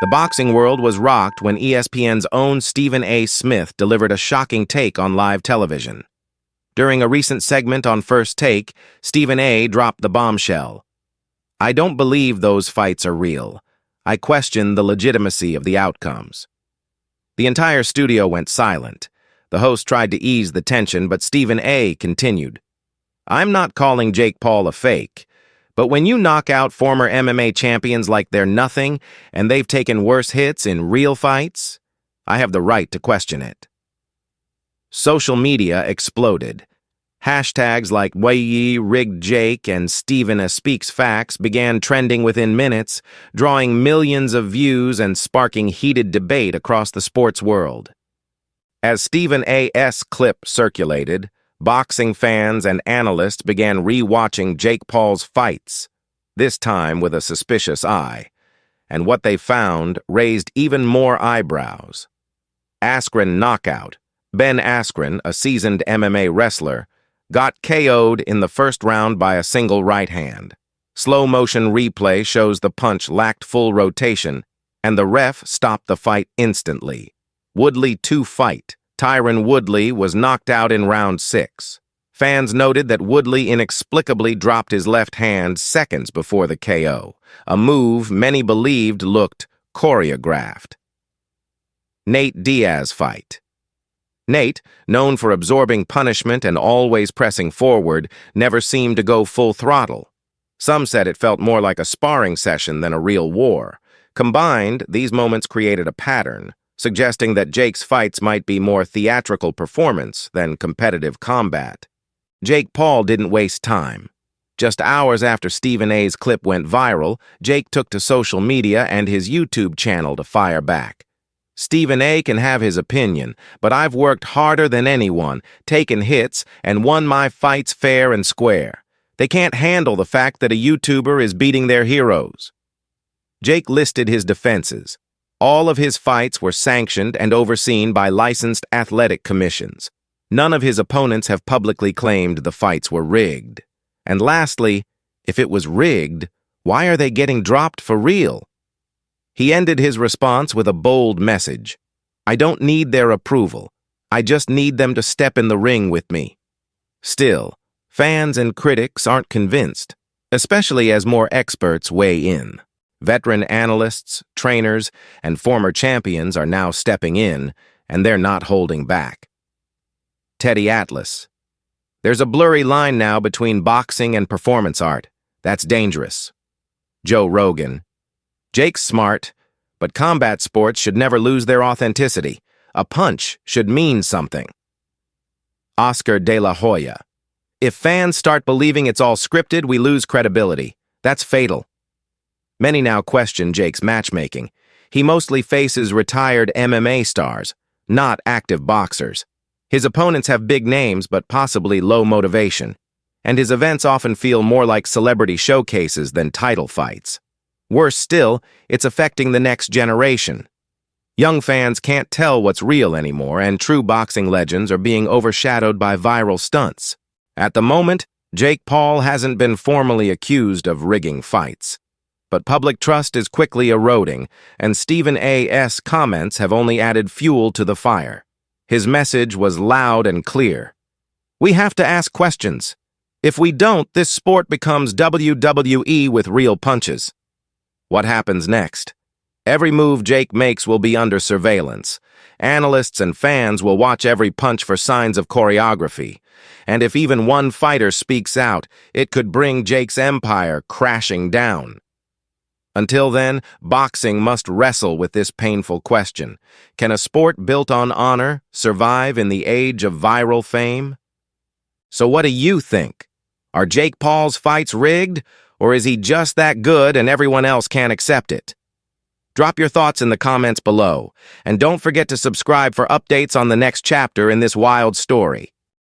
The boxing world was rocked when ESPN's own Stephen A. Smith delivered a shocking take on live television. During a recent segment on First Take, Stephen A. dropped the bombshell. "I don't believe those fights are real. I question the legitimacy of the outcomes." The entire studio went silent. The host tried to ease the tension, but Stephen A. continued. "I'm not calling Jake Paul a fake. But when you knock out former MMA champions like they're nothing, and they've taken worse hits in real fights, I have the right to question it." Social media exploded. Hashtags like Wei Rigged Jake and Stephen A. Speaks Facts began trending within minutes, drawing millions of views and sparking heated debate across the sports world. As Stephen A.'s clip circulated, boxing fans and analysts began re-watching Jake Paul's fights, this time with a suspicious eye, and what they found raised even more eyebrows. Askren knockout. Ben Askren, a seasoned MMA wrestler, got KO'd in the first round by a single right hand. Slow-motion replay shows the punch lacked full rotation, and the ref stopped the fight instantly. Woodley 2 fight. Tyron Woodley was knocked out in round 6. Fans noted that Woodley inexplicably dropped his left hand seconds before the KO, a move many believed looked choreographed. Nate Diaz fight. Nate, known for absorbing punishment and always pressing forward, never seemed to go full throttle. Some said it felt more like a sparring session than a real war. Combined, these moments created a pattern, suggesting that Jake's fights might be more theatrical performance than competitive combat. Jake Paul didn't waste time. Just hours after Stephen A.'s clip went viral, Jake took to social media and his YouTube channel to fire back. "Stephen A. can have his opinion, but I've worked harder than anyone, taken hits, and won my fights fair and square. They can't handle the fact that a YouTuber is beating their heroes." Jake listed his defenses. All of his fights were sanctioned and overseen by licensed athletic commissions. None of his opponents have publicly claimed the fights were rigged. And lastly, if it was rigged, why are they getting dropped for real? He ended his response with a bold message. "I don't need their approval. I just need them to step in the ring with me." Still, fans and critics aren't convinced, especially as more experts weigh in. Veteran analysts, trainers, and former champions are now stepping in, and they're not holding back. Teddy Atlas. "There's a blurry line now between boxing and performance art. That's dangerous." Joe Rogan. "Jake's smart, but combat sports should never lose their authenticity. A punch should mean something." Oscar De La Hoya. "If fans start believing it's all scripted, we lose credibility. That's fatal." Many now question Jake's matchmaking. He mostly faces retired MMA stars, not active boxers. His opponents have big names but possibly low motivation, and his events often feel more like celebrity showcases than title fights. Worse still, it's affecting the next generation. Young fans can't tell what's real anymore, and true boxing legends are being overshadowed by viral stunts. At the moment, Jake Paul hasn't been formally accused of rigging fights. But public trust is quickly eroding, and Stephen A.'s comments have only added fuel to the fire. His message was loud and clear. "We have to ask questions. If we don't, this sport becomes WWE with real punches." What happens next? Every move Jake makes will be under surveillance. Analysts and fans will watch every punch for signs of choreography. And if even one fighter speaks out, it could bring Jake's empire crashing down. Until then, boxing must wrestle with this painful question. Can a sport built on honor survive in the age of viral fame? So what do you think? Are Jake Paul's fights rigged, or is he just that good and everyone else can't accept it? Drop your thoughts in the comments below, and don't forget to subscribe for updates on the next chapter in this wild story.